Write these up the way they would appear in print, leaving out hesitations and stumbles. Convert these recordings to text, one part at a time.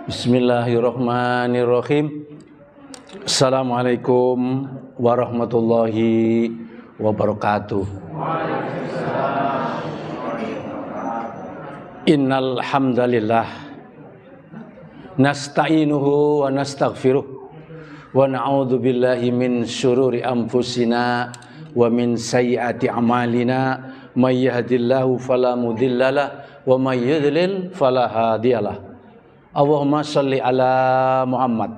Bismillahirrahmanirrahim. Assalamualaikum warahmatullahi wabarakatuh. Innal hamdalillah nasta'inuhu wa nastaghfiruh wa na'udzu billahi min syururi anfusina wa min sayyiati a'malina may yahdihillahu fala mudhillalah wa may yudlil fala hadiyalah. Allahumma sholli ala Muhammad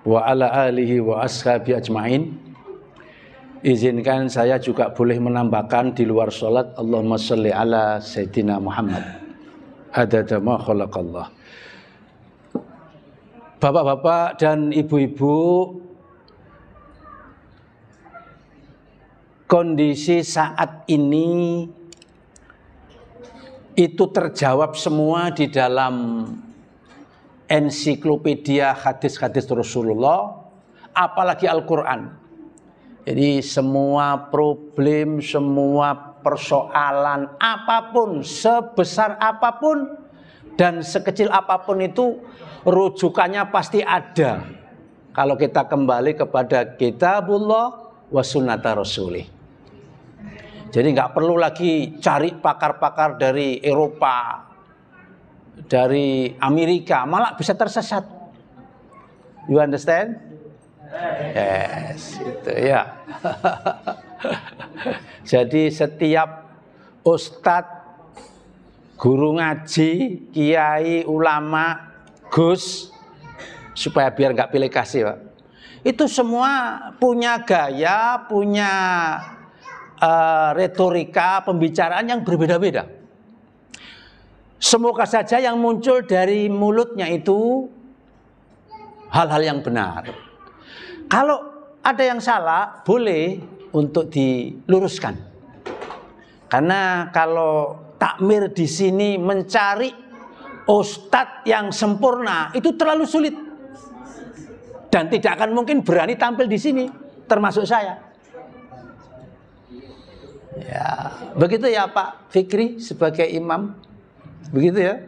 wa ala alihi wa ashabi ajmain. Izinkan saya juga boleh menambahkan di luar sholat, Allahumma sholli ala Sayyidina Muhammad adada ma khalaqallah. Bapak-bapak dan ibu-ibu, kondisi saat ini itu terjawab semua di dalam ensiklopedia hadis-hadis Rasulullah, apalagi Al-Quran. Jadi semua problem, semua persoalan apapun, sebesar apapun dan sekecil apapun itu rujukannya pasti ada kalau kita kembali kepada Kitabullah wa sunnata Rasulih. Jadi nggak perlu lagi cari pakar-pakar dari Eropa, dari Amerika, malah bisa tersesat. You understand? Yes, itu ya. Jadi setiap ustadz, guru ngaji, kiai, ulama, gus, supaya biar nggak pilih kasih, Pak. Itu semua punya gaya, punya retorika, pembicaraan yang berbeda-beda. Semoga saja yang muncul dari mulutnya itu hal-hal yang benar. Kalau ada yang salah, boleh untuk diluruskan. Karena kalau takmir di sini mencari ustadz yang sempurna itu terlalu sulit. Dan tidak akan mungkin berani tampil di sini, termasuk saya. Ya, begitu ya Pak Fikri sebagai imam. Begitu ya.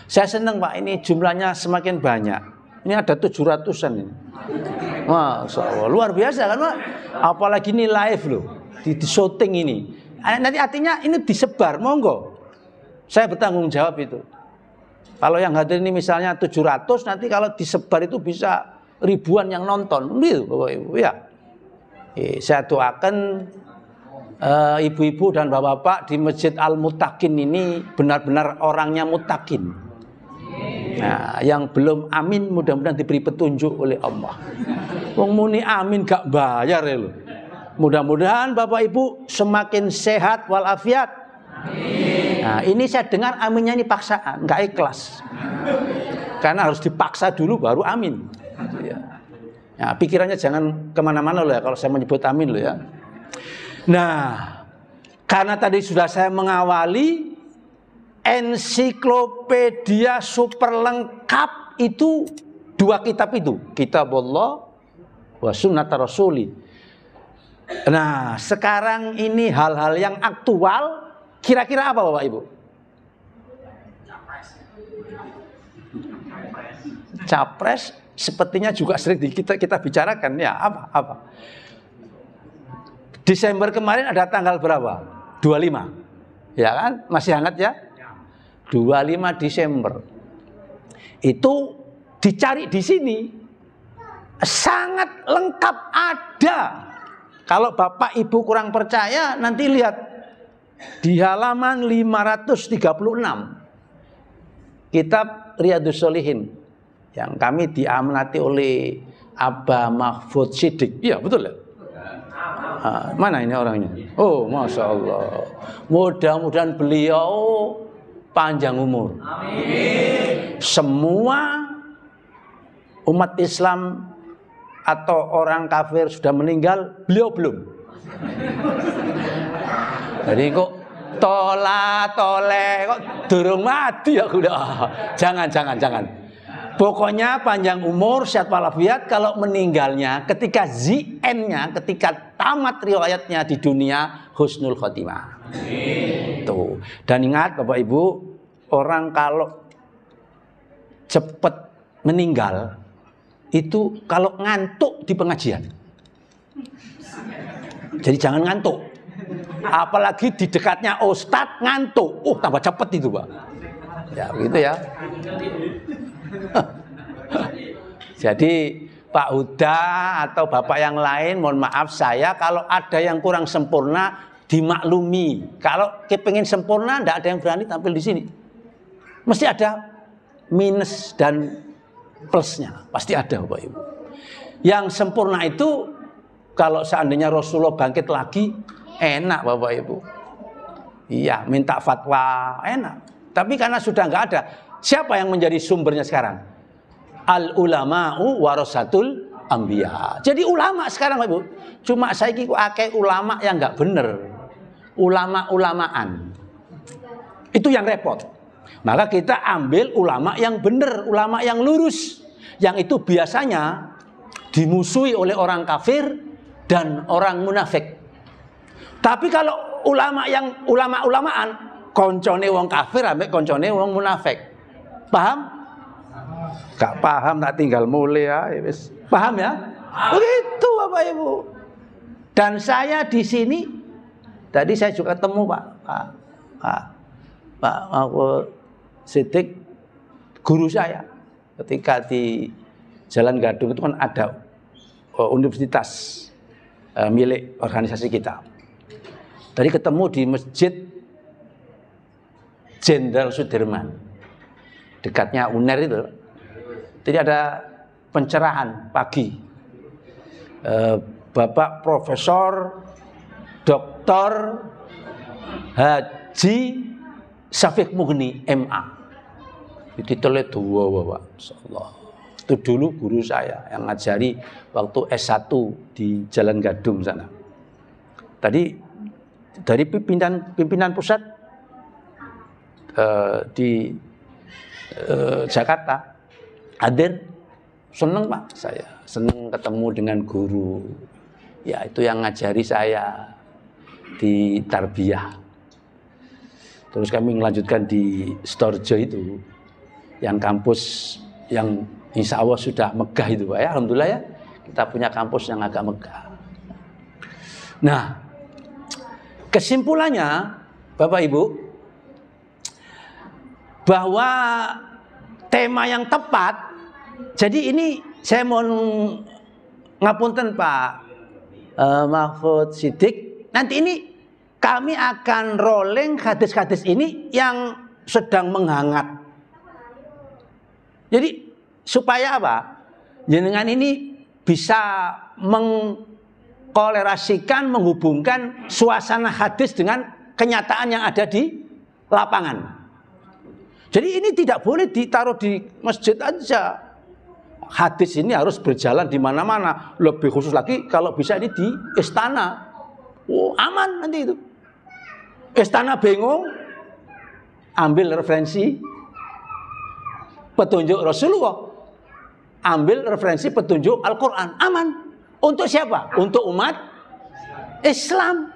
Saya senang Pak, ini jumlahnya semakin banyak. Ini ada 700-an ini. Masya Allah, luar biasa kan Pak. Apalagi ini live loh, di syuting ini. Nanti artinya ini disebar, monggo. Saya bertanggung jawab itu. Kalau yang hadir ini misalnya 700, nanti kalau disebar itu bisa ribuan yang nonton. Gitu Bapak Ibu ya. Saya doakan ibu-ibu dan bapak-bapak di Masjid Al-Muttaqin ini benar-benar orangnya muttaqin. Nah, yang belum amin mudah-mudahan diberi petunjuk oleh Allah. Wong muni amin gak bayar ya loh. Mudah-mudahan bapak ibu semakin sehat walafiat. Nah, ini saya dengar aminnya ini paksaan, gak ikhlas. Karena harus dipaksa dulu baru amin. Ya, pikirannya jangan kemana-mana loh ya kalau saya menyebut amin loh ya. Nah, karena tadi sudah saya mengawali, ensiklopedia super lengkap itu dua kitab itu, Kitabullah wa sunnata Rasuli. Nah, sekarang ini hal-hal yang aktual, kira-kira apa Bapak Ibu? Capres sepertinya juga sering kita bicarakan ya, apa? Desember kemarin ada tanggal berapa? 25. Ya kan? Masih hangat ya? 25 Desember. Itu dicari di sini. Sangat lengkap ada. Kalau Bapak Ibu kurang percaya, nanti lihat di halaman 536. Kitab Riyadhus Shalihin yang kami diamanati oleh Abah Mahfud Siddiq. Iya, betul ya? Mana ini orangnya? Oh, Masya Allah. Mudah-mudahan beliau panjang umur. Amin. Semua umat Islam atau orang kafir sudah meninggal, beliau belum. Jadi kok kok durung mati ya udah. Jangan. Pokoknya panjang umur, sehat walafiat. Kalau meninggalnya ketika ZN-nya, ketika tamat riwayatnya di dunia, husnul khotimah. Tuh. Dan ingat Bapak Ibu, orang kalau cepat meninggal itu kalau ngantuk di pengajian. Jadi jangan ngantuk. Apalagi di dekatnya ustadz ngantuk. Tambah cepet itu, Pak. Ya, begitu ya. Jadi Pak Huda atau Bapak yang lain, mohon maaf saya kalau ada yang kurang sempurna dimaklumi. Kalau kepengin sempurna, tidak ada yang berani tampil di sini. Mesti ada minus dan plusnya, pasti ada Bapak Ibu. Yang sempurna itu kalau seandainya Rasulullah bangkit lagi, enak Bapak Ibu. Iya, minta fatwa, enak. Tapi karena sudah nggak ada, siapa yang menjadi sumbernya sekarang? Al ulama'u warasatul anbiya. Jadi ulama sekarang Bapak Ibu. Cuma saya kira akeh ulama yang nggak bener. Ulama-ulamaan. Itu yang repot. Maka kita ambil ulama yang benar, ulama yang lurus. Yang itu biasanya dimusuhi oleh orang kafir dan orang munafik. Tapi kalau ulama yang ulama-ulamaan, koncone wong kafir ambek koncone wong munafik. Paham? Gak paham tak tinggal mulai ya. Paham ya? Begitu Bapak Ibu. Dan saya di sini tadi saya juga ketemu Pak Mahfud Siddiq, guru saya ketika di Jalan Gadung itu kan ada universitas milik organisasi kita. Tadi ketemu di Masjid Jenderal Sudirman, dekatnya UNER itu. Jadi ada pencerahan pagi. Bapak Profesor Dr. Haji Syafiq Mughni MA. Titelnya dua Bapak. Insyaallah. Itu dulu guru saya yang ngajari waktu S1 di Jalan Gadung sana. Tadi dari pimpinan pusat di Jakarta hadir, seneng Pak saya. Seneng ketemu dengan guru. Ya itu yang ngajari saya di tarbiyah. Terus kami melanjutkan di Storjo itu, yang kampus yang insya Allah sudah megah itu Pak ya. Alhamdulillah ya, kita punya kampus yang agak megah. Nah, kesimpulannya Bapak Ibu, bahwa tema yang tepat, jadi ini saya mohon ngapunten Pak Mahfud Siddiq, nanti ini kami akan rolling hadis-hadis ini yang sedang menghangat. Jadi supaya apa? Jenengan ini bisa mengkolerasikan, menghubungkan suasana hadis dengan kenyataan yang ada di lapangan. Jadi ini tidak boleh ditaruh di masjid aja. Hadis ini harus berjalan di mana-mana. Lebih khusus lagi kalau bisa ini di istana. Oh, aman nanti itu. Istana bingung, ambil referensi petunjuk Rasulullah, ambil referensi petunjuk Al-Quran, aman. Untuk siapa? Untuk umat Islam.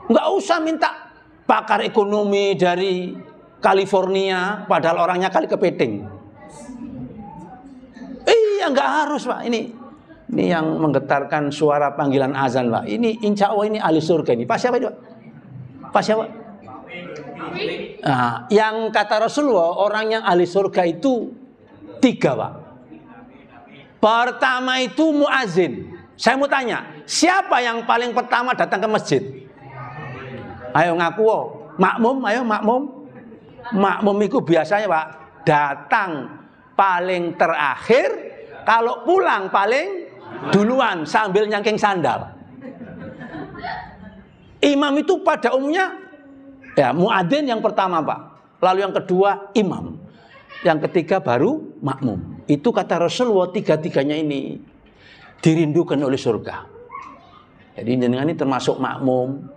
Nggak usah minta pakar ekonomi dari California, padahal orangnya kali kepiting. Iya, nggak harus Pak. Ini yang menggetarkan suara panggilan azan Pak. Ini insya Allah ini ahli surga ini. Pak siapa itu Pak? Pak siapa? Nah, yang kata Rasulullah orang yang ahli surga itu 3 Pak. Pertama itu muazin. Saya mau tanya, siapa yang paling pertama datang ke masjid? Ayo ngaku oh. Makmum, ayo makmum. Makmum itu biasanya Pak datang paling terakhir, kalau pulang paling duluan sambil nyangking sandal. Imam itu pada umumnya ya muadzin yang pertama Pak, lalu yang kedua imam, yang ketiga baru makmum. Itu kata Rasulullah, 3-3-nya ini dirindukan oleh surga. Jadi jenengan ini termasuk makmum,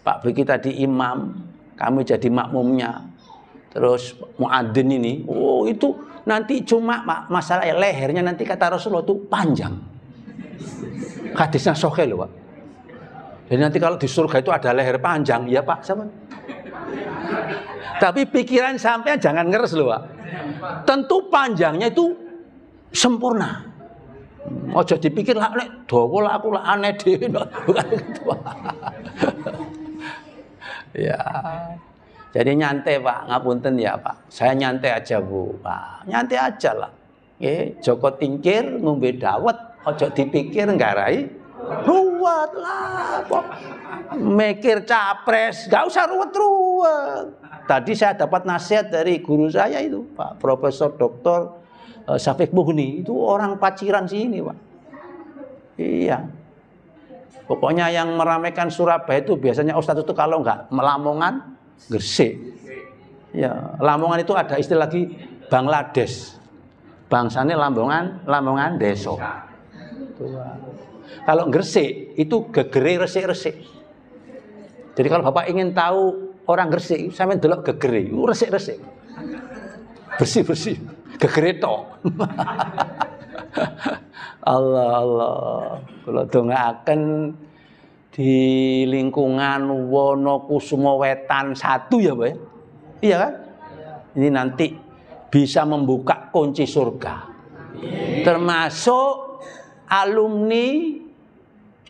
Pak Beki tadi imam, kami jadi makmumnya. Terus muadzin ini, oh itu nanti cuma Pak, masalah lehernya nanti kata Rasulullah itu panjang. Hadisnya sahih loh Pak. Jadi nanti kalau di surga itu ada leher panjang, ya Pak, sama. Tapi pikiran sampean jangan ngeres loh, Pak. Tentu panjangnya itu sempurna. Ojo dipikir lah nek dawa lah aku lah aneh dhewe, bukan gitu. Ya. Jadi nyantai Pak, ngapunten ya Pak. Saya nyantai aja Bu, Pak. Nyantai aja lah. Nggih, Joko tingkir ngombe dawet, ojo dipikir nggarai ruwet lah kok. Mikir capres, gak usah ruwet-ruwet. Tadi saya dapat nasihat dari guru saya itu, Pak Profesor Dr. Syafiq Mughni, itu orang Paciran sini, Pak. Iya. Pokoknya yang meramaikan Surabaya itu biasanya ustadz itu kalau nggak Lamongan, Gresik. Ya, Lamongan itu ada istilah lagi Bangladesh. Bangsanya Lamongan deso. Kalau Gresik itu gegere resik-resik. Jadi kalau Bapak ingin tahu orang Gresik, sampeyan delok gegere, resik-resik. Bersih-bersih. Gegere tok. Allah. Kula dongaaken di lingkungan Wonokusumo Wetan 1 ya, Pak. Iya kan? Ini nanti bisa membuka kunci surga. Termasuk alumni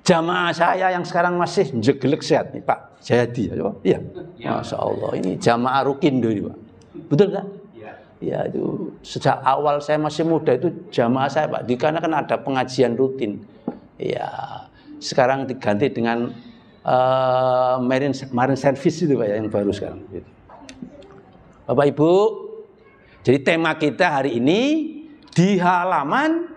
jamaah saya yang sekarang masih jegelek sehat nih Pak Jayadi. Iya. Masya Allah. Ini jamaah Rukindo ini Pak. Betul nggak? Ya itu sejak awal saya masih muda itu jamaah saya Pak, dikarenakan ada pengajian rutin. Ya sekarang diganti dengan marine service itu Pak ya, yang baru sekarang. Gitu. Bapak Ibu, jadi tema kita hari ini di halaman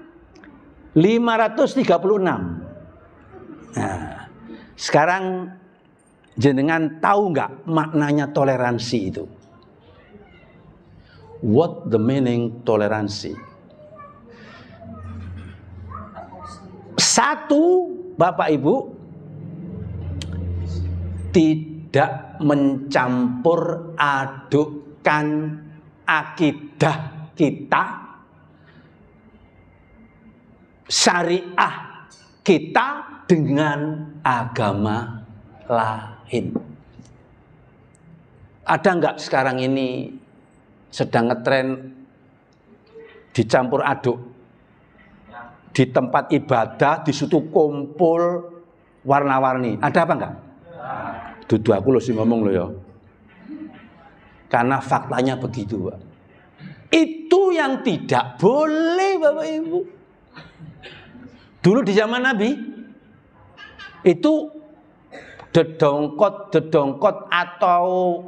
536. Nah, sekarang jenengan tahu nggak maknanya toleransi itu? What the meaning toleransi? Satu, Bapak Ibu, tidak mencampur adukkan akidah kita, syariah kita dengan agama lain. Ada nggak sekarang ini sedang ngetren dicampur aduk di tempat ibadah, di situ kumpul warna-warni? Ada apa enggak? Dudu aku loh sih ngomong loh ya. Karena faktanya begitu Pak. Itu yang tidak boleh Bapak Ibu. Dulu di zaman Nabi itu dedongkot atau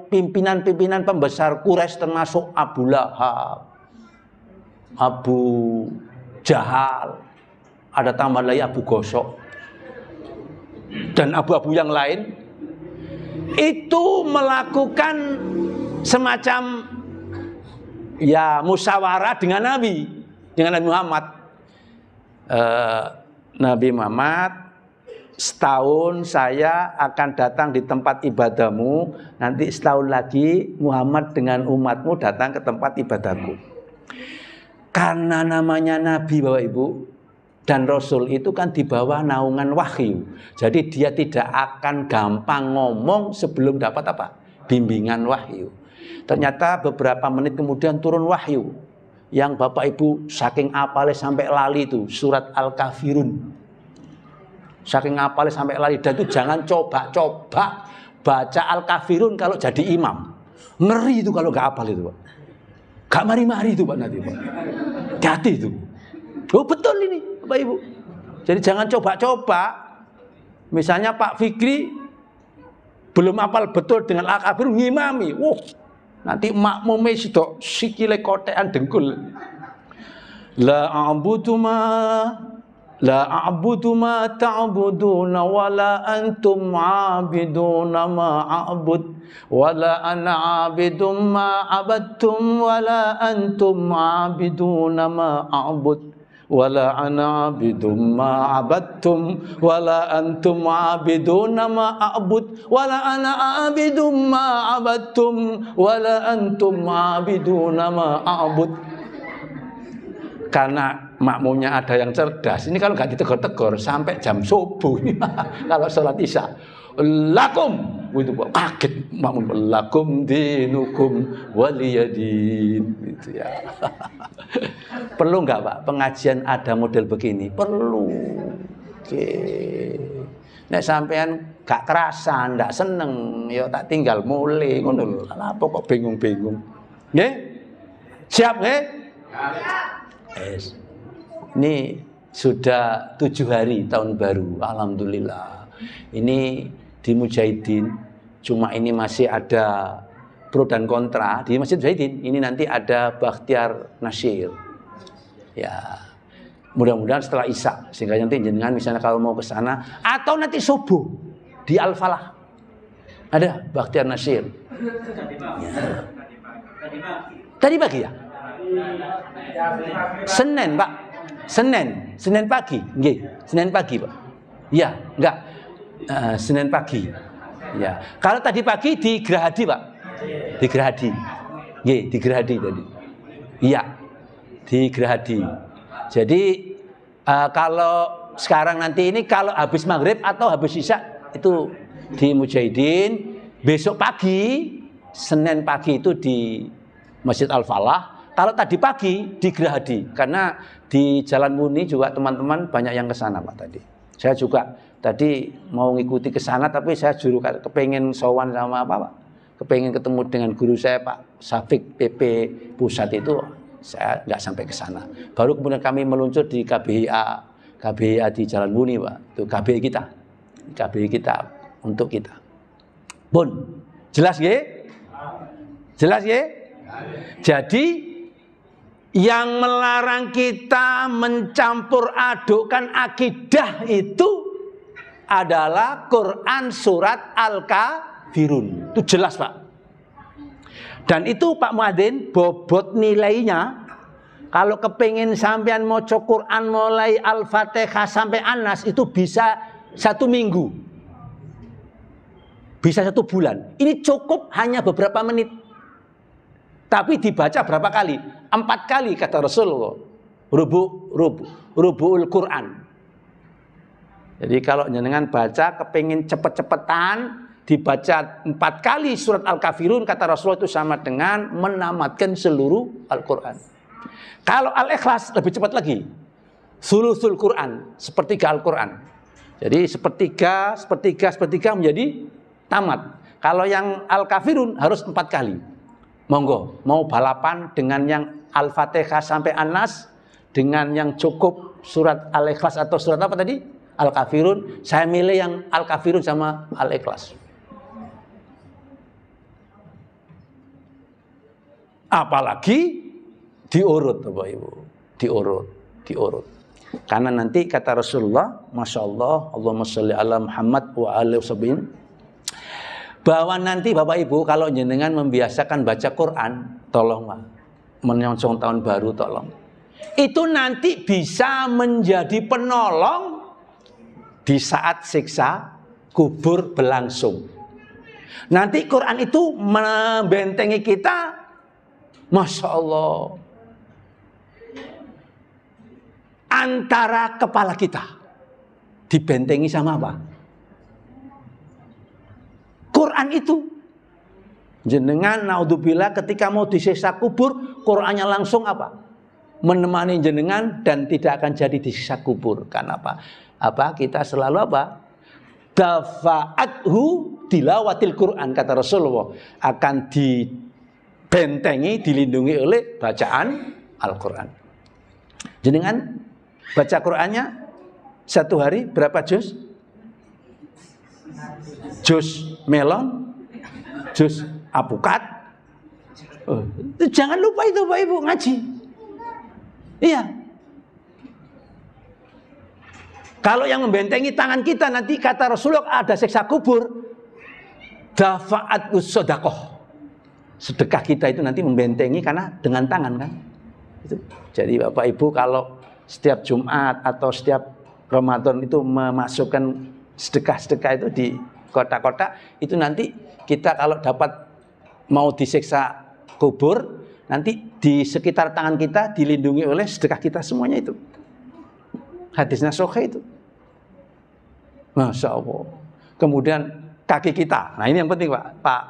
pimpinan-pimpinan pembesar Quraisy termasuk Abu Lahab, Abu Jahal, ada tambah lagi Abu Gosok dan abu-abu yang lain, itu melakukan semacam ya musyawarah dengan Nabi Muhammad. Nabi Muhammad, setahun saya akan datang di tempat ibadahmu, nanti setahun lagi Muhammad dengan umatmu datang ke tempat ibadahku. Karena namanya Nabi Bapak Ibu dan Rasul itu kan di bawah naungan wahyu. Jadi dia tidak akan gampang ngomong sebelum dapat apa? Bimbingan wahyu. Ternyata beberapa menit kemudian turun wahyu. Yang Bapak Ibu saking apalnya sampai lali itu surat Al-Kafirun. Saking apalnya sampai lali, dan itu jangan coba-coba baca Al-Kafirun kalau jadi imam. Ngeri itu kalau nggak apal itu Pak. Gak mari-mari itu Pak nanti Pak. Hati itu. Oh betul ini Bapak Ibu. Jadi jangan coba-coba. Misalnya Pak Fikri belum apal betul dengan Al-Kafirun ngimami. Nanti makmume sidok sikile kotekan dengkul. La a'budu ma ta'buduna wa la antum 'abiduna ma a'bud wa la ana 'abidum ma 'abadtum wa la antum 'abiduna ma a'bud wa la ana 'abidum ma 'abadtum wa la antum 'abiduna ma a'bud wa la ana 'abidum ma 'abadtum wa la antum 'abiduna ma a'bud. Karena makmumnya ada yang cerdas. Ini kalau nggak ditegur-tegur sampai jam subuh ini kalau sholat isya. Lakum itu Pak, kaget makmum, lakum dinukum waliyadin gitu ya. Perlu nggak Pak pengajian ada model begini? Perlu. Oke. Nek sampean gak kerasan, ndak seneng, ya tak tinggal mulai ngono lho. Apa kok bingung-bingung? Nggih? Siap nggih? Yes. Ini sudah 7 hari tahun baru, alhamdulillah. Ini di Mujahidin, cuma ini masih ada pro dan kontra. Di Masjid Mujahidin ini nanti ada Bakhtiar Nasyir. Ya, mudah-mudahan setelah Isya, sehingga nanti jenengan misalnya kalau mau ke sana atau nanti subuh di Al-Falah ada Bakhtiar Nasyir. Ya. Tadi pagi ya? Senin Pak, Senin pagi, nggih, Senin pagi Pak. Iya, enggak, Senin pagi. Ya, kalau tadi pagi di Gerahadi Pak, di Gerahadi, nggih, di Gerahadi tadi. Iya, di Gerahadi. Jadi kalau sekarang nanti ini kalau habis maghrib atau habis isya itu di Mujahidin, besok pagi, Senin pagi itu di Masjid Al-Falah. Kalau tadi pagi di Gerahadi, karena di Jalan Muni juga teman-teman banyak yang ke sana Pak tadi. Saya juga tadi mau ngikuti ke sana, tapi saya juga kepengen sowan sama Pak. Kepengen ketemu dengan guru saya Pak Safik PP Pusat itu, saya nggak sampai ke sana. Baru kemudian kami meluncur di KBHA di Jalan Muni Pak. Itu KBHI kita untuk kita. Bun, jelas ya? Jelas ya? Jadi yang melarang kita mencampur adukkan akidah itu adalah Quran surat Al-Kafirun. Itu jelas Pak. Dan itu Pak Muadzin bobot nilainya. Kalau kepingin sampean maca Quran mulai Al-Fatihah sampai An-Nas itu bisa 1 minggu. Bisa 1 bulan. Ini cukup hanya beberapa menit. Tapi dibaca berapa kali? 4 kali kata Rasulullah. Rubu'ul Quran. Jadi kalau jenengan baca kepingin cepet-cepetan, dibaca 4 kali surat Al-Kafirun kata Rasulullah itu sama dengan menamatkan seluruh Al-Quran. Kalau Al-Ikhlas lebih cepat lagi. Sulusul Quran, sepertiga Al-Quran. Jadi sepertiga menjadi tamat. Kalau yang Al-Kafirun harus 4 kali. Monggo, mau balapan dengan yang Al-Fatihah sampai An-Nas, dengan yang cukup surat Al-Ikhlas atau surat apa tadi? Al-Kafirun. Saya milih yang Al-Kafirun sama Al-Ikhlas. Apalagi diurut Bapak Ibu, diurut. Karena nanti kata Rasulullah, Masya Allah, Allahumma sholli ala Muhammad wa alihi wasallam, bahwa nanti Bapak Ibu kalau jenengan membiasakan baca Quran, tolong Pak, menyongsong tahun baru tolong. Itu nanti bisa menjadi penolong di saat siksa kubur berlangsung. Nanti Quran itu membentengi kita, Masya Allah, antara kepala kita. Dibentengi sama apa? Quran itu. Jenengan naudzubillah ketika mau disiksa kubur, Qurannya langsung apa? Menemani jenengan dan tidak akan jadi disiksa kubur. Karena apa? Kita selalu apa? Dafa'athu tilawatil Quran kata Rasulullah, akan dibentengi, dilindungi oleh bacaan Al-Quran. Jenengan baca Qurannya 1 hari berapa juz? Juz melon, juz apukat. Jangan lupa itu Pak Ibu ngaji. Iya. Kalau yang membentengi tangan kita nanti kata Rasulullah ada siksa kubur, dafa'at usodaqoh. Sedekah kita itu nanti membentengi karena dengan tangan kan. Itu. Jadi Bapak Ibu kalau setiap Jumat atau setiap Ramadan itu memasukkan sedekah-sedekah itu di kotak-kotak, itu nanti kita kalau dapat mau disiksa kubur, nanti di sekitar tangan kita dilindungi oleh sedekah kita semuanya itu. Hadisnya sahih itu. Masya Allah. Kemudian kaki kita. Nah, ini yang penting, Pak.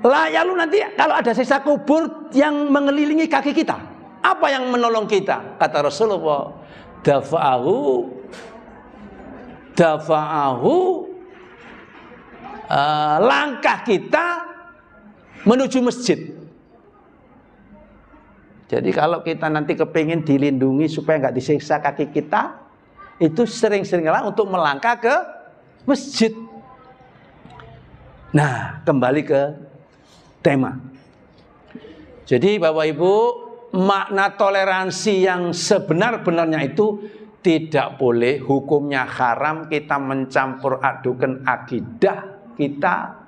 Lalu nanti kalau ada siksa kubur yang mengelilingi kaki kita, apa yang menolong kita? Kata Rasulullah, dafa'ahu langkah kita menuju masjid. Jadi kalau kita nanti kepingin dilindungi supaya nggak disiksa kaki kita, itu sering-seringlah untuk melangkah ke masjid. Nah, kembali ke tema. Jadi Bapak Ibu, makna toleransi yang sebenar-benarnya itu tidak boleh hukumnya haram kita mencampur adukan akidah kita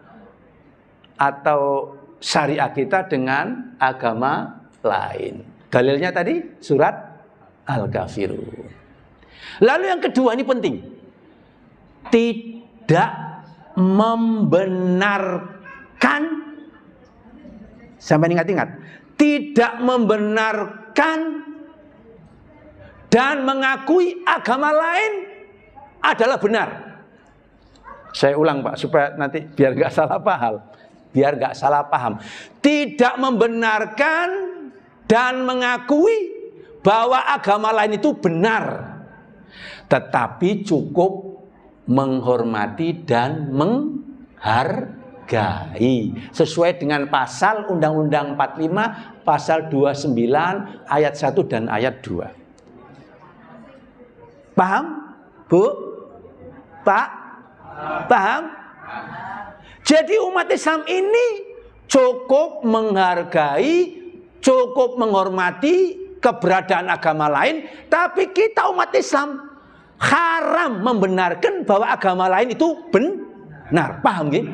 atau syariat kita dengan agama lain. Dalilnya tadi surat Al-Kafirun. Lalu yang kedua ini penting. Tidak membenarkan, sampai ingat-ingat, tidak membenarkan dan mengakui agama lain adalah benar. Saya ulang Pak, supaya nanti biar gak salah paham. Biar gak salah paham. Tidak membenarkan dan mengakui bahwa agama lain itu benar, tetapi cukup menghormati dan menghargai sesuai dengan pasal Undang-Undang 45, pasal 29, ayat 1 dan ayat 2. Paham? Bu? Pak? Paham? Jadi umat Islam ini cukup menghargai, cukup menghormati keberadaan agama lain, tapi kita umat Islam haram membenarkan bahwa agama lain itu benar. Paham nggih?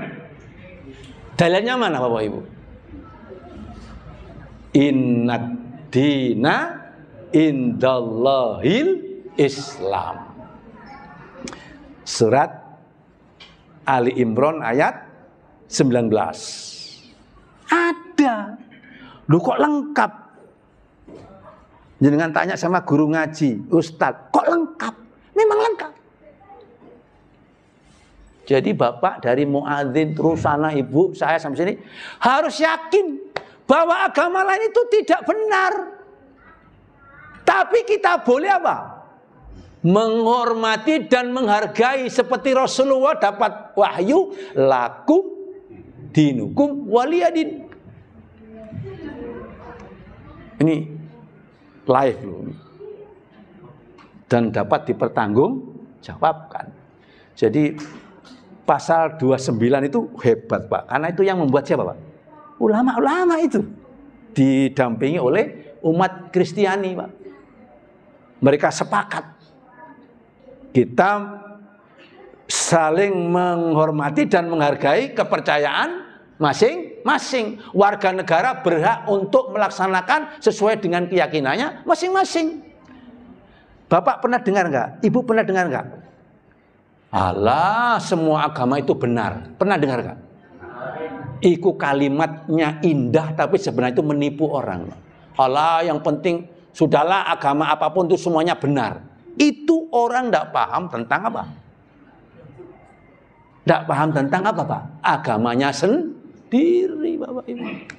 Dalilnya mana Bapak Ibu? Innad dina indallahil Islam. Surat Ali Imran ayat 19. Ada. Loh kok lengkap? Jangan tanya sama guru ngaji, Ustadz, kok lengkap? Memang lengkap. Jadi bapak dari muadzin terus sana ibu saya sampai sini harus yakin bahwa agama lain itu tidak benar. Tapi kita boleh apa? Menghormati dan menghargai seperti Rasulullah dapat wahyu, lakum dinukum waliyadin. Ini live loh. Dan dapat dipertanggungjawabkan. Jadi pasal 29 itu hebat Pak, karena itu yang membuat siapa Pak? Ulama-ulama itu didampingi oleh umat Kristiani Pak. Mereka sepakat kita saling menghormati dan menghargai kepercayaan masing-masing. Warga negara berhak untuk melaksanakan sesuai dengan keyakinannya masing-masing. Bapak pernah dengar nggak? Ibu pernah dengar nggak? Alah, semua agama itu benar. Pernah dengar nggak? Iku kalimatnya indah, tapi sebenarnya itu menipu orang. Alah, yang penting sudahlah agama apapun itu semuanya benar. Itu orang nggak paham tentang apa? Nggak paham tentang apa Pak? Agamanya sendiri Bapak Ibu.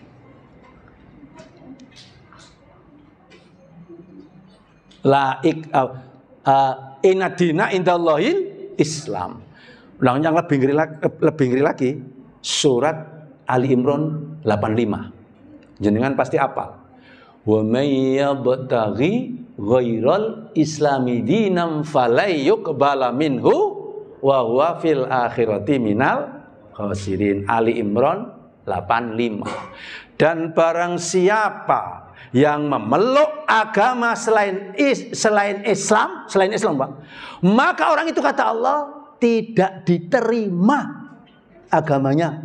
Inadina indallahil Islam. Yang lebih ngeri lagi surat Ali Imran 85. Jenengan pasti hafal. Wa may yabtaghi ghairal islami dinam falay yuqbala minhu wa huwa fil akhirati minal khasirin. Ali Imran 85. Dan barang siapa yang memeluk agama selain Islam Pak, maka orang itu kata Allah tidak diterima agamanya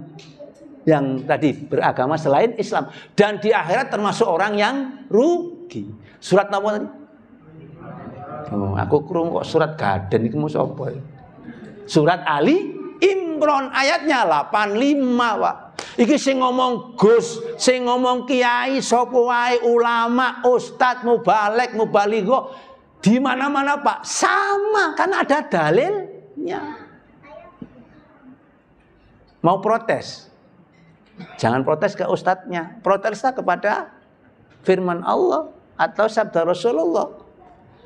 yang tadi beragama selain Islam, dan di akhirat termasuk orang yang rugi. Surat apa tadi? Oh, aku krungu kok surat Gaden iki mesti apa? Surat Ali Imran ayatnya 85 Pak. Iki sing ngomong Gus, sing ngomong kiai, sapa wae, ulama, ustadz, mubalek, mubaligho, di mana-mana Pak sama, karena ada dalilnya. mau protes. Jangan protes ke ustadznya, proteslah kepada firman Allah atau sabda Rasulullah.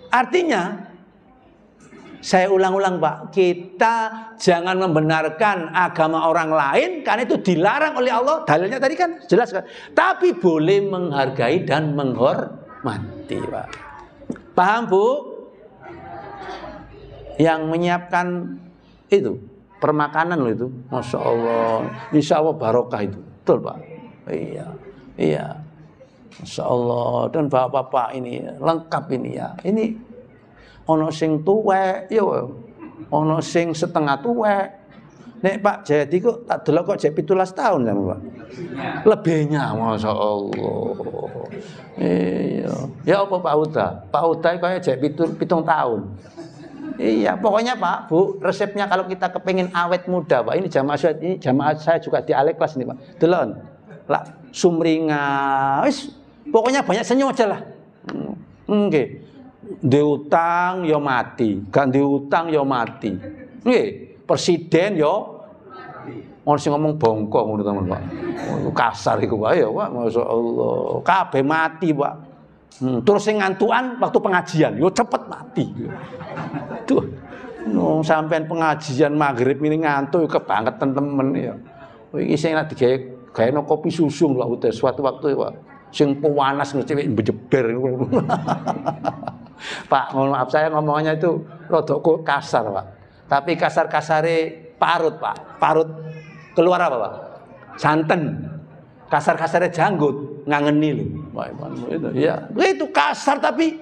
Artinya, saya ulang-ulang Pak, kita jangan membenarkan agama orang lain karena itu dilarang oleh Allah. Dalilnya tadi kan jelas kan. Tapi boleh menghargai dan menghormati Pak. Paham Bu? Yang menyiapkan itu permakanan loh itu, Masya Allah, Insya Allah barokah itu, betul Pak? Iya, Masya Allah. Dan bapak-bapak ini lengkap ini ya. Ini ono sing tuwek, yo, ono sing setengah tuwek. Nek Pak Jayadi kok tak delok kok jek 17 tahun ya Pak. Lebihnya, Masya Allah. Iya, ya apa Pak Uda? Pak Uda kayak jek 7 tahun. Iya, pokoknya Pak, Bu, resepnya kalau kita kepingin awet muda, Pak, ini jamaah saya juga di Aleklas nih, Pak. Delon, lah sumringah, wis, pokoknya banyak senyum aja lah. Oke, diutang yo mati, gak diutang yo mati. Oke, presiden yo, orang sing ngomong bongkong, ngono teman Pak. Kasar iku Pak, ya Pak, Masya Allah, kabeh mati Pak. Terus sing ngantuan waktu pengajian, yo cepet mati. Tuh, no, sampean pengajian maghrib ini ngantuk kebangetan temen ya. Iki sing lagi gawe kopi susu lho udah suatu waktu Pak. Sing panas cewek bejeber. Pak, mohon maaf saya ngomongnya itu rada kasar Pak. Tapi kasar-kasare parut Pak. Parut keluar apa Pak? Santen. Kasar-kasare janggut, ngangeni lho. Itu ya. Itu kasar tapi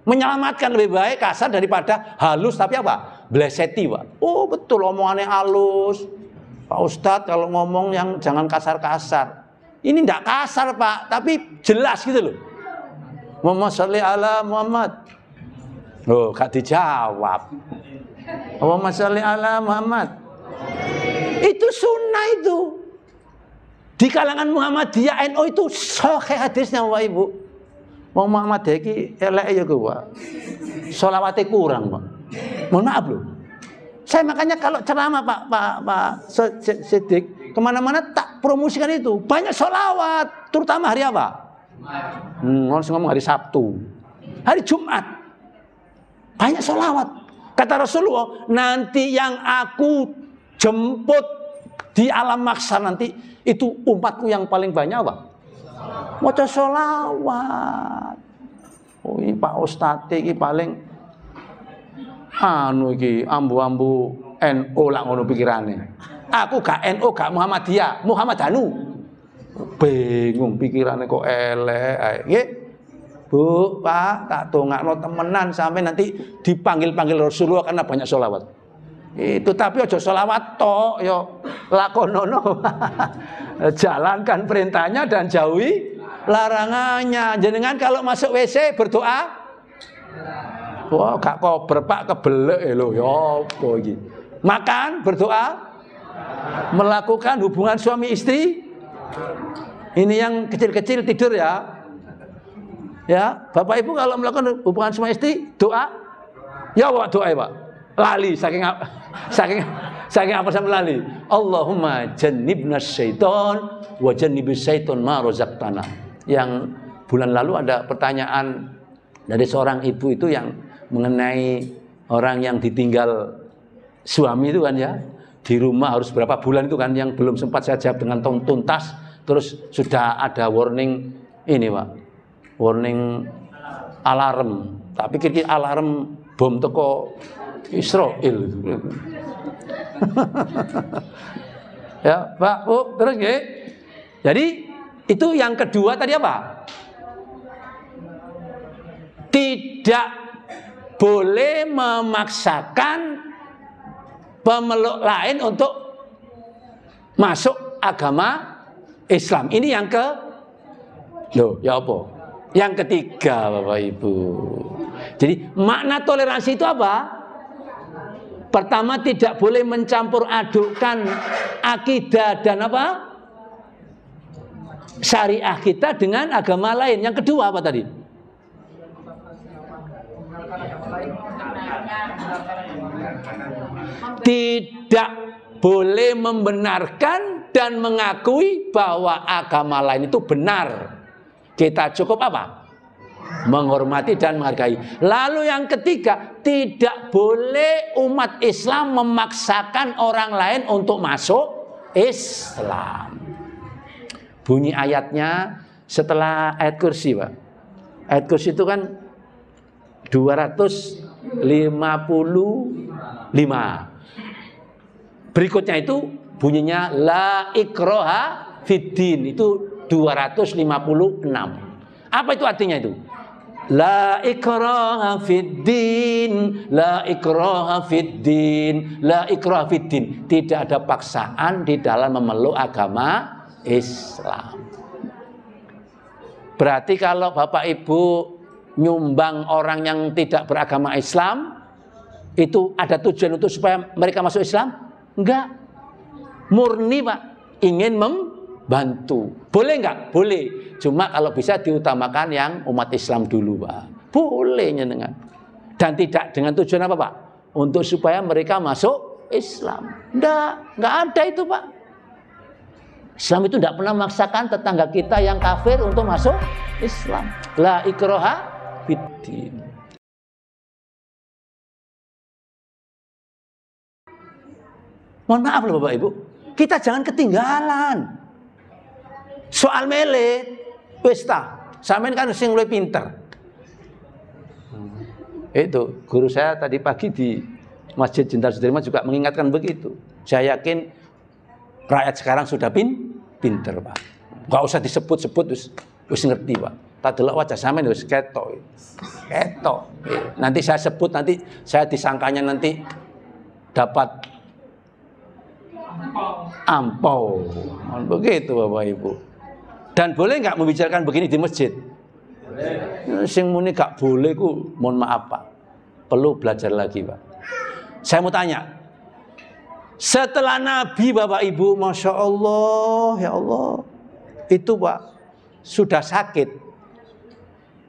menyelamatkan, lebih baik kasar daripada halus tapi apa? Bleseti Pak. Oh betul omongannya halus. Pak Ustadz kalau ngomong yang jangan kasar-kasar. Ini enggak kasar Pak, tapi jelas gitu loh. Muhammad sholli ala Muhammad. Oh gak dijawab. Muhammad sholli ala Muhammad. Itu sunnah itu. Di kalangan Muhammadiyah NU itu sahih hadisnya Bapak Ibu. Wong Muhammadiyah iki elek ya Pak. Sholawate kurang Pak. Mohon maaf loh. Saya makanya kalau ceramah Pak Siddiq kemana-mana tak promosikan itu. Banyak sholawat, terutama hari apa? Harus ngomong hari Sabtu, hari Jumat. Banyak sholawat. Kata Rasulullah, nanti yang aku jemput di alam mahsyar nanti itu umatku yang paling banyak apa? Maca sholawat. Oh ini Pak Ustadz iki paling anu iki ambu-ambu NU lah ngono pikirane. Aku gak NU gak Muhammadiyah, Muhammadanu. Bingung pikirane kok elek. Nggih. Bu, Pak, tak tongakno temenan sampai nanti dipanggil-panggil Rasulullah karena banyak sholawat. Itu tapi aja sholawat tok yo lakonono. Jalankan perintahnya dan jauhi larangannya. Jenengan kalau masuk WC berdoa. Wah, gak kober Pak kebelek lho ya apa iki. Makan berdoa. Melakukan hubungan suami istri. Ini yang kecil-kecil tidur ya. Ya, Bapak Ibu kalau melakukan hubungan suami istri doa. Ya Pak doa ya Pak. Lali saking apa sampai lali. Allahumma jannibna syaiton wa jannibis syaiton ma razaqtana. Yang bulan lalu ada pertanyaan dari seorang ibu itu yang mengenai orang yang ditinggal suami itu kan ya. Di rumah harus berapa bulan itu kan yang belum sempat saya jawab dengan tuntas. Terus sudah ada warning ini Pak. Warning alarm. Tapi kira alarm bom teko Israel. Ya, Pak, Bu, terus nggih. Jadi itu yang kedua tadi apa? Tidak boleh memaksakan pemeluk lain untuk masuk agama Islam. Ini yang ya apa? Yang ketiga, Bapak Ibu. Jadi makna toleransi itu apa? Pertama, tidak boleh mencampur adukkan akidah dan apa? Syariah kita dengan agama lain. Yang kedua apa tadi? Tidak boleh membenarkan dan mengakui bahwa agama lain itu benar. Kita cukup apa? Menghormati dan menghargai. Lalu yang ketiga, tidak boleh umat Islam memaksakan orang lain untuk masuk Islam. Bunyi ayatnya setelah ayat kursi, Pak. Ayat kursi itu kan 255. Berikutnya itu bunyinya la ikraha fiddin, itu 256. Apa itu artinya itu? La ikraha fiddin, la ikraha fiddin, la ikraha fiddin. Tidak ada paksaan di dalam memeluk agama Islam. Berarti kalau Bapak Ibu nyumbang orang yang tidak beragama Islam, itu ada tujuan untuk supaya mereka masuk Islam? Enggak. Murni, Pak, ingin membantu. Boleh enggak? Boleh. Cuma kalau bisa diutamakan yang umat Islam dulu, Pak. Boleh nyenengan. Dan tidak dengan tujuan apa, Pak? Untuk supaya mereka masuk Islam. Enggak ada itu, Pak. Islam itu tidak pernah memaksakan tetangga kita yang kafir untuk masuk Islam. La ikraha fiddin. Mohon maaf loh Bapak Ibu, kita jangan ketinggalan. Soal mele, pesta, sampean kan sing luwih pinter. Itu guru saya tadi pagi di Masjid Jenderal Sudirman juga mengingatkan begitu. Saya yakin rakyat sekarang sudah pinter, Pak. Gak usah disebut-sebut, wis ngerti, Pak. Tak delok wajah sampean wis ketok. Ketok. Nanti saya sebut, nanti saya disangkanya nanti dapat ampau. Begitu Bapak Ibu. Dan boleh nggak membicarakan begini di masjid? Boleh. Sing muni gak boleh ku, mohon maaf Pak. Perlu belajar lagi, Pak. Saya mau tanya. Setelah Nabi Bapak Ibu, Masya Allah, ya Allah, itu Pak, sudah sakit.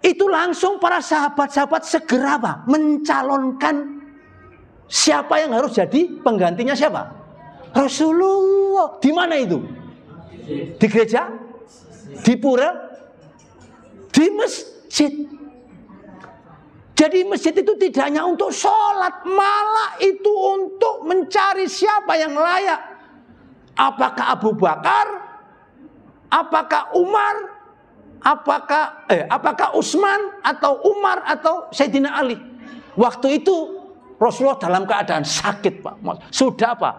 Itu langsung para sahabat-sahabat segera Pak, mencalonkan siapa yang harus jadi penggantinya siapa? Rasulullah. Di mana itu? Di gereja? Di pura? Di masjid. Jadi masjid itu tidak hanya untuk sholat, malah itu untuk mencari siapa yang layak. Apakah Abu Bakar? Apakah Umar? Apakah Utsman atau Umar atau Sayyidina Ali? Waktu itu Rasulullah dalam keadaan sakit, Pak. Sudah, Pak,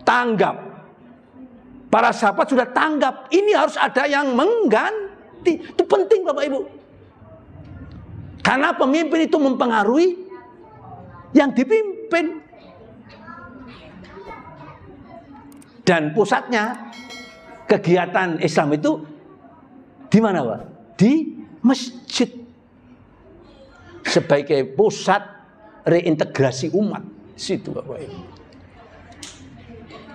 tanggap. Para sahabat sudah tanggap. Ini harus ada yang mengganti. Itu penting Bapak Ibu. Karena pemimpin itu mempengaruhi yang dipimpin. Dan pusatnya kegiatan Islam itu di mana, Pak? Di masjid. Sebagai pusat reintegrasi umat. Situ Bapak Ibu.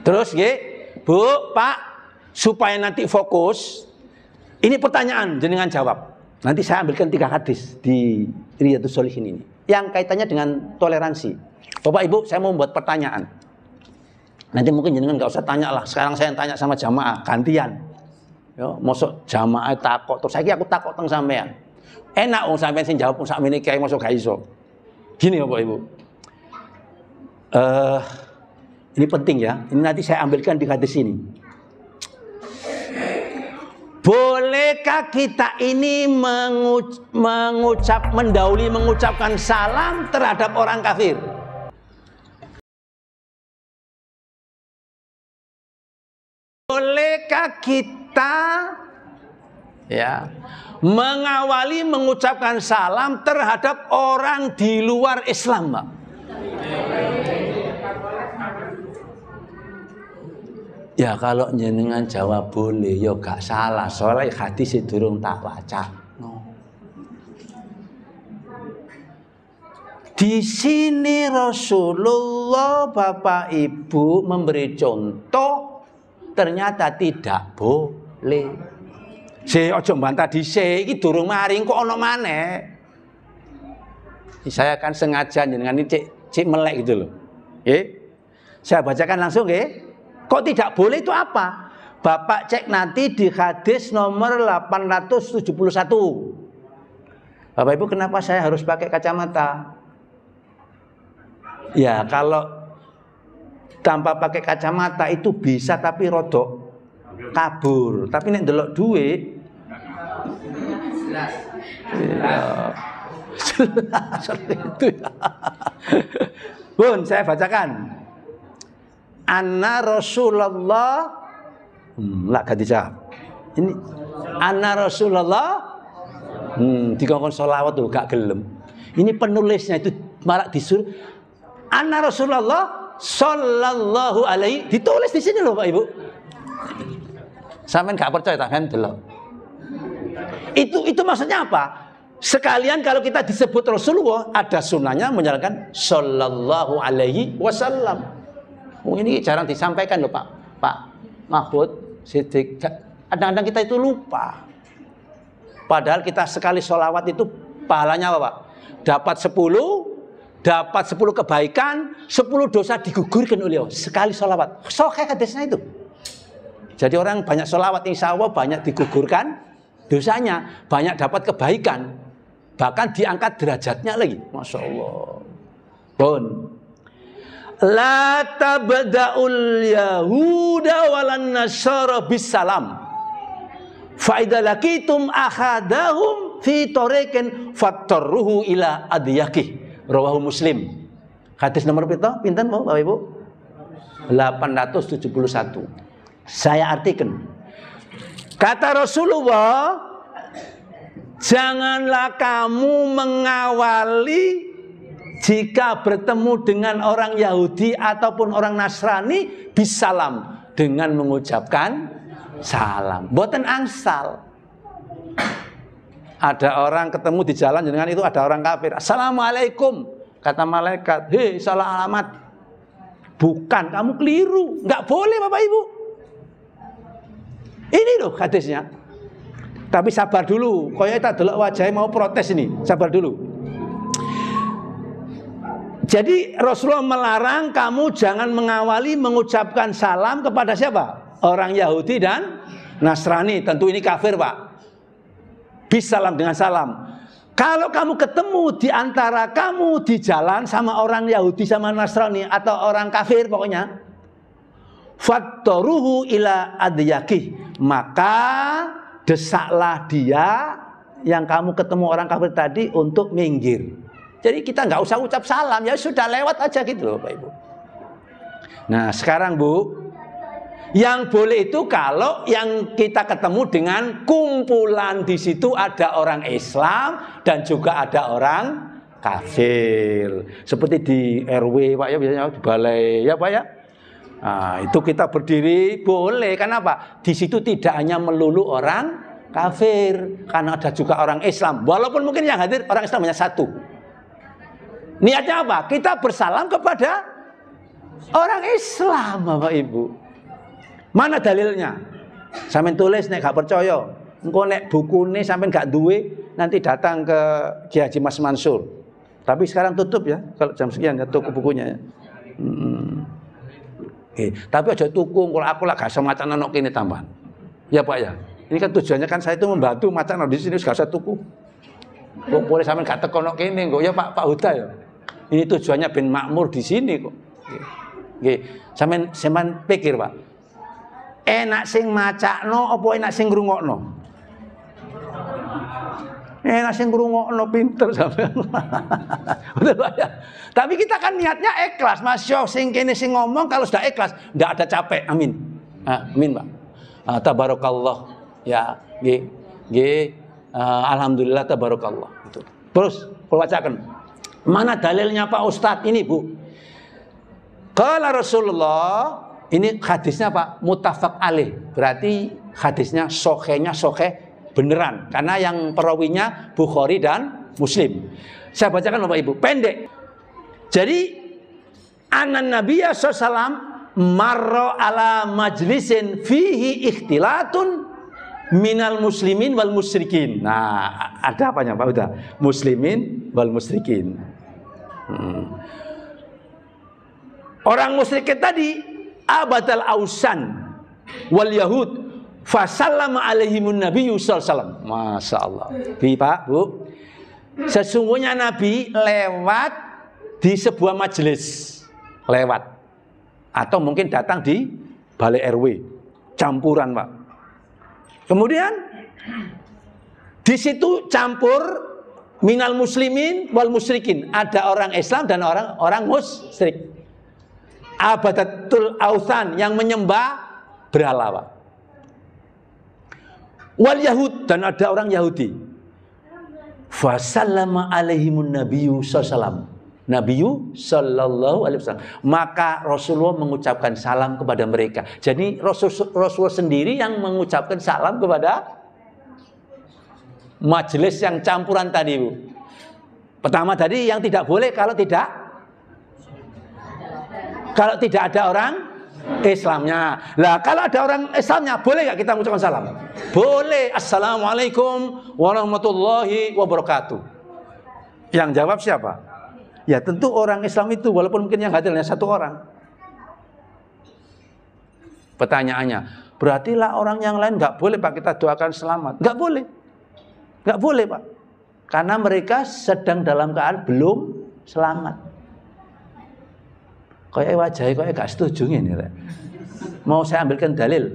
Terus Bu, Pak, supaya nanti fokus, ini pertanyaan jenengan jawab. Nanti saya ambilkan 3 hadis di Riyadhus Shalihin ini yang kaitannya dengan toleransi. Bapak Ibu, saya mau membuat pertanyaan. Nanti mungkin jenengan nggak usah tanya lah. Sekarang saya tanya sama jamaah gantian. Yo, mosok jamaah takok terus saiki aku takok teng sampean. Enak wong sampean sing jawab sakmene kiai mosok gak iso. Gini Bapak Ibu. Ini penting ya. Ini nanti saya ambilkan di hadis ini. Bolehkah kita ini mendahului mengucapkan salam terhadap orang kafir? Bolehkah kita mengawali mengucapkan salam terhadap orang di luar Islam, Pak? Ya kalau jenengan jawab boleh, ya gak salah. Soalnya hadis durung tak baca. Di sini Rasulullah Bapak Ibu memberi contoh, ternyata tidak boleh. Ojo mbantah dhisik, iki durung maring kok ana maneh. Saya akan sengaja jenengan ini cek melek gitu loh. Saya bacakan langsung ya. Kok tidak boleh itu apa? Bapak cek nanti di hadis nomor 871. Bapak Ibu, kenapa saya harus pakai kacamata? Ya, kalau tanpa pakai kacamata itu bisa tapi rodok kabur. Tapi nek ndelok duit ya, seperti itu ya. Bun, saya bacakan. Anna Rasulullah lah gak dijawab. Ini Anna Rasulullah dikongkon sholawat tuh gak gelem. Ini penulisnya itu malah disuruh Anna Rasulullah sallallahu alaihi, ditulis di sini loh Pak Ibu. Sampean gak percaya tak kan delok. Itu maksudnya apa? Sekalian kalau kita disebut Rasulullah, ada sunnahnya menyatakan sallallahu alaihi wasallam. Ini jarang disampaikan loh Pak Mahfud Siddiq. Kadang-kadang kita itu lupa. Padahal kita sekali sholawat itu pahalanya apa Pak? Dapat 10 kebaikan, 10 dosa digugurkan oleh Allah. Sekali sholawat. Sahih hadisnya itu. Jadi orang banyak sholawat, insya Allah banyak digugurkan dosanya, banyak dapat kebaikan, bahkan diangkat derajatnya lagi. Masya Allah. Bon. La tabda'ul yahuda walan nasara bisalam. Fa idza laqitum ahadahum fi tariqin fattarruhu ila adyaqih. Rawahu Muslim. Hadis nomor pinten Bapak Ibu? 871. Saya artikan. Kata Rasulullah, janganlah kamu mengawali jika bertemu dengan orang Yahudi ataupun orang Nasrani bisalam, dengan mengucapkan salam. Boten angsal. Ada orang ketemu di jalan dengan itu ada orang kafir. Assalamualaikum. Kata malaikat, hei salah alamat. Bukan, kamu keliru. Nggak boleh Bapak Ibu. Ini loh hadisnya. Tapi sabar dulu. Kayaknya tak delok wajahnya mau protes ini. Sabar dulu. Jadi Rasulullah melarang kamu jangan mengawali mengucapkan salam kepada siapa? Orang Yahudi dan Nasrani. Tentu ini kafir Pak. Bisalam, dengan salam. Kalau kamu ketemu di antara kamu di jalan sama orang Yahudi sama Nasrani atau orang kafir pokoknya, fattaruhu ila adyaqih, maka desaklah dia yang kamu ketemu orang kafir tadi untuk minggir. Jadi kita nggak usah ucap salam, ya sudah lewat aja gitu loh Pak Ibu. Nah sekarang Bu, yang boleh itu kalau yang kita ketemu dengan kumpulan di situ ada orang Islam dan juga ada orang kafir. Seperti di RW Pak ya, biasanya di balai ya Pak ya. Nah, itu kita berdiri boleh. Kenapa? Di situ tidak hanya melulu orang kafir, karena ada juga orang Islam. Walaupun mungkin yang hadir orang Islam hanya satu. Niatnya apa? Kita bersalam kepada orang Islam Bapak Ibu. Mana dalilnya? Sampeyan tulis nek gak percaya. Engko nek bukune sampeyan gak duwe, nanti datang ke Kiai Haji Mas Mansur. Tapi sekarang tutup ya, kalau jam sekian ya toko bukunya ya. Tapi aja tuku, kalau aku lah gak usah macan ana kene tambahan. Ya Pak ya. Ini kan tujuannya kan saya itu membantu macan di sini gak usah tuku. Kok boleh sampeyan gak teko nok kene kok ya Pak Huda ya. Ini tujuannya ben makmur di sini kok. Nggih. Sampeyan pikir Pak. Enak sing macakno apa enak sing ngrungokno? Enak sing ngrungokno, pinter sampean. Betul Pak ya? Tapi kita kan niatnya ikhlas, Mas Yo sing kene sing ngomong kalau sudah ikhlas, enggak ada capek. Amin. Amin, Pak. Tabarakallah. Ya, nggih. Alhamdulillah tabarakallah. Itu. Terus kalau bacakan. Mana dalilnya Pak Ustadz ini, Bu? Qala Rasulullah. Ini hadisnya Pak muttafaq alaih. Berarti hadisnya sahihnya sahih beneran. Karena yang perawinya Bukhari dan Muslim. Saya bacakan Bapak Ibu, pendek. Jadi anan Nabiyya sallallahu marra ala majlisin fihi ikhtilatun minal muslimin wal musyrikin. Nah, ada apanya Pak udah? Muslimin wal musyrikin. Orang musyrik tadi abadal ausan wal yahud fasallama alaihimun nabiyyu sallallahu alaihi wasallam. Masya Allah. Pak, Bu, sesungguhnya Nabi lewat di sebuah majelis, lewat atau mungkin datang di balai RW, campuran, Pak. Kemudian di situ campur minal muslimin wal musyrikin, ada orang Islam dan orang musyrik. Abadatul authan, yang menyembah berhala, Pak. Wal yahud, dan ada orang Yahudi. Fasallama alaihimun nabiyyu sallallahu alaihi wasallam. Maka Rasulullah mengucapkan salam kepada mereka. Jadi Rasulullah sendiri yang mengucapkan salam kepada majelis yang campuran tadi, Bu. Pertama tadi yang tidak boleh kalau tidak ada orang Islamnya. Lah kalau ada orang Islamnya, boleh nggak kita mengucapkan salam? Boleh. Assalamualaikum warahmatullahi wabarakatuh. Yang jawab siapa? Ya tentu orang Islam itu, walaupun mungkin yang hadirnya satu orang. Pertanyaannya, berartilah orang yang lain nggak boleh, Pak, kita doakan selamat? Nggak boleh. Nggak boleh, Pak. Karena mereka sedang dalam keadaan belum selamat. Kayak wajahnya kayak gak setuju ini. Mau saya ambilkan dalil.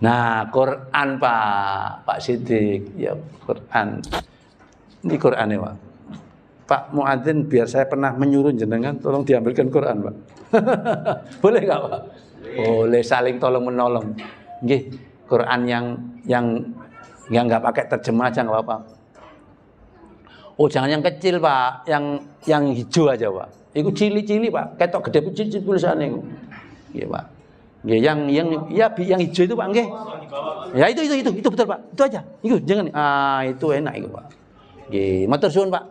Nah, Quran, Pak Siddiq. Ya, Quran. Ini Qurannya, Pak. Pak Muadzin, biar saya pernah menyuruh jenengan tolong diambilkan Quran, Pak. Boleh nggak, Pak? Boleh, saling tolong menolong. Nggih, Quran yang nggak pakai terjemah aja nggak apa-apa. Oh, jangan yang kecil, Pak, yang hijau aja, Pak. Itu cili-cili, Pak. Ketok gede cili tulisannya itu. Iya, Pak. Nggih, yang hijau itu, Pak, nggih. Ya itu betul, Pak. Itu aja. Itu jangan. Itu enak itu, Pak. Nggih, matur suwun, Pak.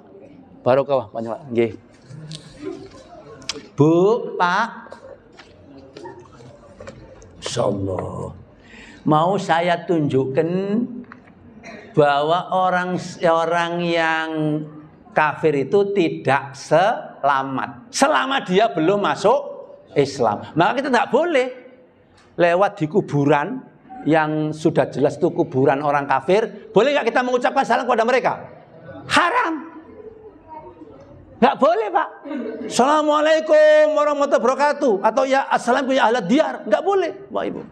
Barokah, Pak. Nggih. Bu, Pak. Insyaallah. Mau saya tunjukkan bahwa orang yang kafir itu tidak selamat selama dia belum masuk Islam. Maka kita tidak boleh lewat di kuburan yang sudah jelas itu kuburan orang kafir. Boleh nggak kita mengucapkan salam kepada mereka? Haram. Nggak boleh, Pak. Assalamualaikum warahmatullahi wabarakatuh. Atau ya assalamualaikum ya ahlad diyar. Nggak boleh, Pak Ibu.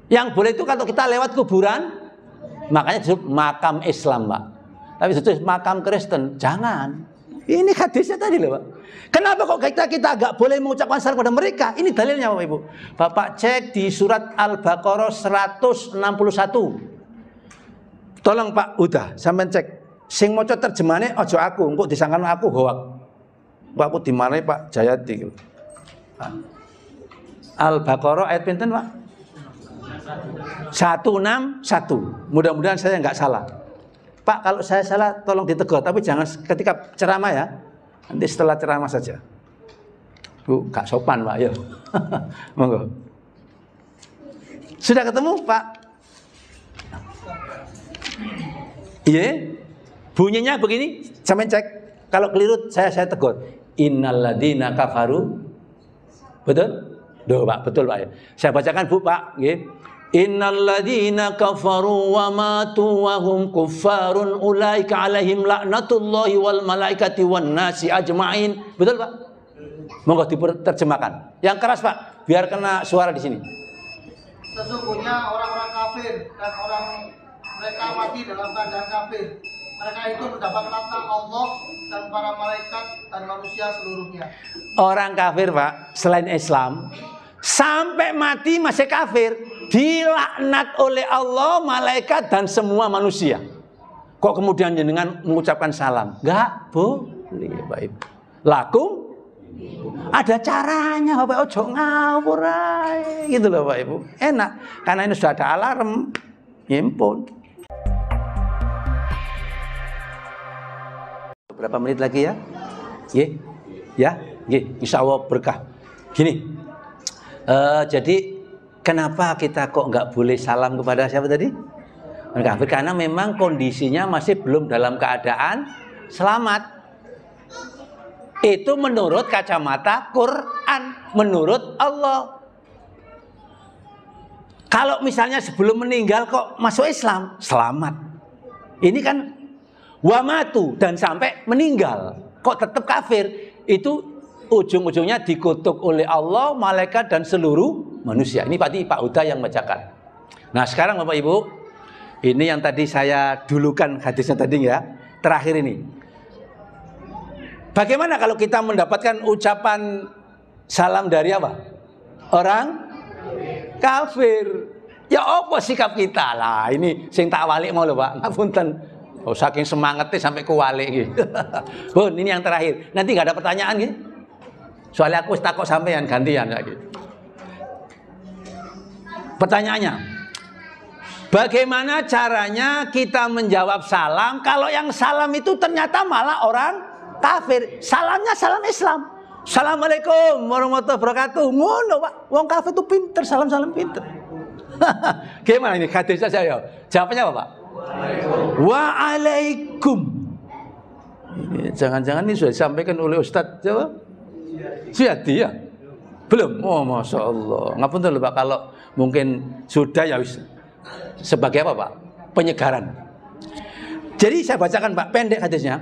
Yang boleh itu kalau kita lewat kuburan, makanya disebut makam Islam, Pak. Tapi itu makam Kristen, jangan. Ini hadisnya tadi loh, Pak. Kenapa kok kita agak boleh mengucapkan salam kepada mereka? Ini dalilnya, Bapak Ibu. Bapak cek di surat Al-Baqarah 161. Tolong, Pak, udah sampean cek. Sing maca terjemahane aja aku, engko disangkan aku hoak. Pak di mana, Pak Jayadi? Al-Baqarah ayat pinten, Pak? 161. Mudah-mudahan saya nggak salah. Pak, kalau saya salah tolong ditegur, tapi jangan ketika ceramah ya. Nanti setelah ceramah saja. Bu, gak sopan, Pak, ya. Monggo. Sudah ketemu, Pak? Iya. Bunyinya begini, sampai cek. Kalau keliru saya tegur. Innalladzina kafaru. Betul? Duh, Pak, betul, Pak, ya. Saya bacakan, Bu, Pak, nggih. Innalladzina kafaru wa matu wa hum kuffarun ulaika alaihim laknatullahi wal malaikati wan nasi ajmain. Betul, Pak? Monggo diterjemahkan. Yang keras, Pak, biar kena suara di sini. Sesungguhnya orang-orang kafir dan orang mereka mati dalam keadaan kafir. Mereka itu mendapat laknat Allah dan para malaikat dan manusia seluruhnya. Orang kafir, Pak, selain Islam, sampai mati masih kafir, dilaknat oleh Allah, malaikat dan semua manusia. Kok kemudian jenengan mengucapkan salam? Enggak boleh, Pak Ibu. Lakum ada caranya, Bapak, ojo ngawur ae. Gitu loh, Pak Ibu. Enak, karena ini sudah ada alarm. Nyimpun. Berapa menit lagi ya? Nggih. Ya, nggih, insyaallah berkah. Gini. Jadi kenapa kita kok nggak boleh salam kepada siapa tadi? Kafir, karena memang kondisinya masih belum dalam keadaan selamat. Itu menurut kacamata Quran, menurut Allah. Kalau misalnya sebelum meninggal kok masuk Islam, selamat. Ini kan wamatu dan sampai meninggal kok tetap kafir, itu ujung-ujungnya dikutuk oleh Allah, malaikat dan seluruh manusia. Ini Pak Huda yang bacakan. Nah sekarang Bapak Ibu, ini yang tadi saya dulukan hadisnya tadi ya, terakhir ini. Bagaimana kalau kita mendapatkan ucapan salam dari apa? Orang kafir. Ya apa sikap kita lah? Ini sing tak walik mau lho Pak. Ngapunten. Oh, saking semangatnya sampai kuwalik gitu. Bun, ini yang terakhir. Nanti nggak ada pertanyaan gitu. Soalnya aku takut sampean gantian lagi. Pertanyaannya, bagaimana caranya kita menjawab salam kalau yang salam itu ternyata malah orang kafir? Salamnya salam Islam. Assalamualaikum warahmatullahi wabarakatuh. Ngono Pak. Wong kafir itu pinter, salam-salam pinter. Gimana ini hadisnya saya? Jawabnya apa Pak? Waalaikum. Ini jangan-jangan ini sudah disampaikan oleh Ustadz Jawa? Siati ya? Belum? Oh Masya Allah. Ngapunten lho Pak, kalau mungkin sudah ya wis. Sebagai apa Pak? Penyegaran. Jadi saya bacakan Pak, pendek hadisnya.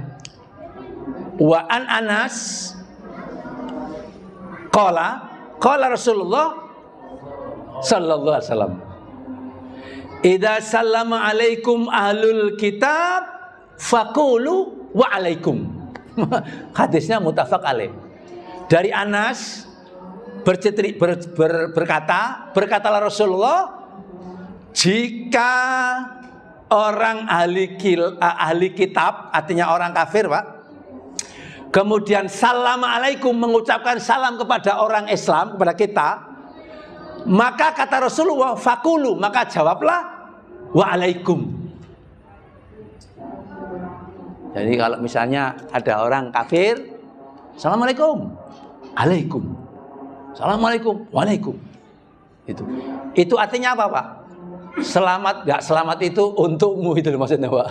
Wa an Anas qala Rasulullah sallallahu alaihi wasallam, idza sallama alaikum ahlul kitab faqulu wa alaikum. Hadisnya muttafaq alaih. Dari Anas berkatalah Rasulullah, jika orang ahli kitab, artinya orang kafir Pak, kemudian assalamualaikum, mengucapkan salam kepada orang Islam, kepada kita, maka kata Rasulullah, fakulu, maka jawablah waalaikum. Jadi kalau misalnya ada orang kafir, assalamualaikum, alaikum, assalamualaikum, waalaikum. Itu artinya apa Pak? Selamat, gak selamat itu untukmu, itu maksudnya Pak.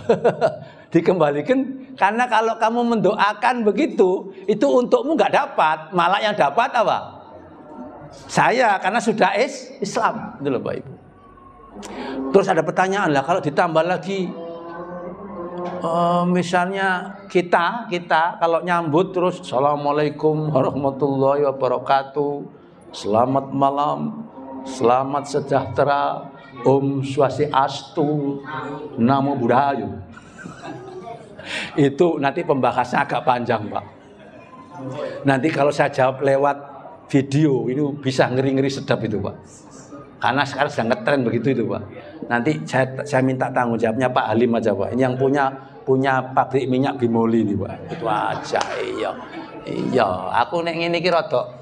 Dikembalikan, karena kalau kamu mendoakan begitu, itu untukmu gak dapat, malah yang dapat apa? Saya, karena sudah Islam, itu loh Pak Ibu. Terus ada pertanyaan lah, kalau ditambah lagi, misalnya kita kalau nyambut terus assalamualaikum warahmatullahi wabarakatuh, selamat malam, selamat sejahtera, Om Swastiastu, Namo Buddhaya. Itu nanti pembahasannya agak panjang Pak. Nanti kalau saya jawab lewat video, itu bisa ngeri-ngeri sedap itu Pak. Karena sekarang sedang ngetren begitu itu Pak. Nanti saya minta tanggung jawabnya Pak Halim aja Pak. Ini yang punya pabrik minyak Bimoli ini Pak. Itu aja. Iya, aku nek ngene iki rada.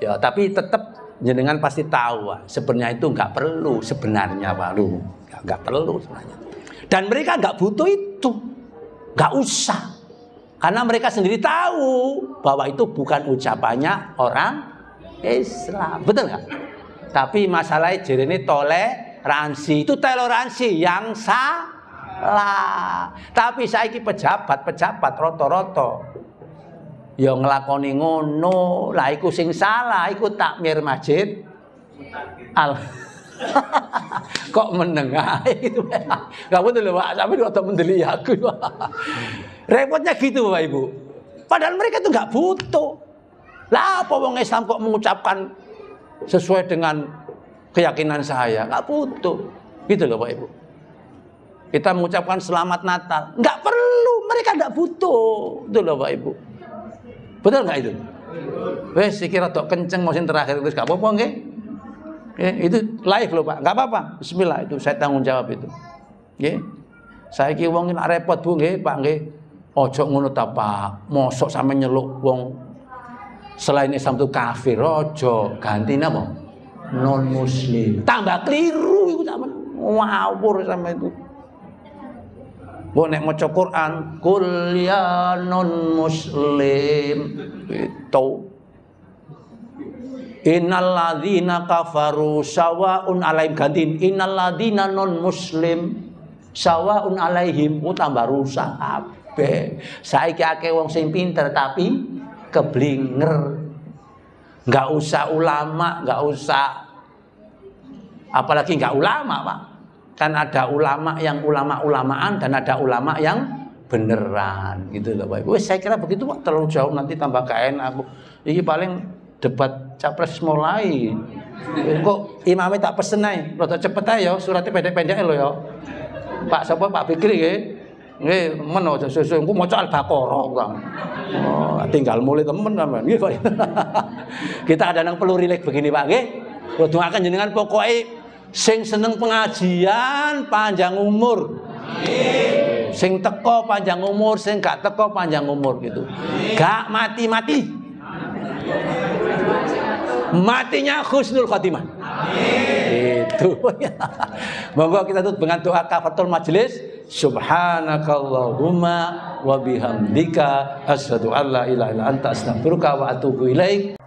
Ya, tapi tetap jenengan pasti tahu Pak. Sebenarnya itu nggak perlu sebenarnya Pak. Nggak perlu sebenarnya. Dan mereka nggak butuh itu. Nggak usah. Karena mereka sendiri tahu bahwa itu bukan ucapannya orang Islam. Betul nggak? Tapi masalahnya jadi ini toleransi. Itu toleransi yang salah. Tapi saiki pejabat roto-roto yang ngelakoni ngono, lah iku sing salah, iku takmir masjid kok menengah itu. Gak betul loh Pak, sampai roto mendeli aku. Repotnya gitu Bapak Ibu. Padahal mereka itu nggak butuh. Lah apa wong Islam kok mengucapkan sesuai dengan keyakinan saya? Nggak butuh. Gitu loh Pak Ibu. Kita mengucapkan selamat Natal, nggak perlu, mereka nggak butuh. Itu loh Pak Ibu. Betul nggak itu? Wes kira tok kenceng musim terakhir itu gak apa-apa nggih. Itu live loh Pak, nggak apa-apa. Bismillah, itu saya tanggung jawab itu. Nggih. Saiki wong nek repot Bu nggih, Pak nggih. Ojo ngono ta Pak. Mosok sampe nyeluk wong selain Islam itu kafir, ojo. Ganti napa? Non muslim. Tambah keliru iku sampean. Ngawur sampe itu. Mbok nek maca Quran, kul ya non muslim itu. Innal ladzina kafaru sawaun alaihim, ganti innal ladzina non muslim sawaun alaihim, tambah rusak kabeh. Saiki akeh wong sing pinter tapi keblinger. Nggak usah ulama, nggak usah, apalagi nggak ulama, Pak. Kan ada ulama yang ulama-ulamaan dan ada ulama yang beneran gitu loh, Pak. Wes saya kira begitu, Pak. Terlalu jauh nanti tambah gak enak aku. Ini paling debat capres mulai. Kok imamnya tak pesen aja, rada cepet aja ya, suratnya pendek-pendek loh ya. Pak sapa Pak Fikri nggih. Nggih, men aja susu engko maca Al-Baqarah kang. Oh, tinggal mulai temen sampean. Nggih, Pak. Kita ada nang pelurilek begini, Pak, nggih. Kula doaken jenengan pokoke sing seneng pengajian panjang umur. Amin. Sing teko panjang umur, sing gak teko panjang umur gitu. Gak mati-mati. Matinya husnul khotimah. Amin. Itu. Monggo kita tutup dengan doa kafaratul majelis. Subhanakallahumma wa bihamdika asyhadu an la ilaha illa anta astaghfiruka wa atubu ilaik.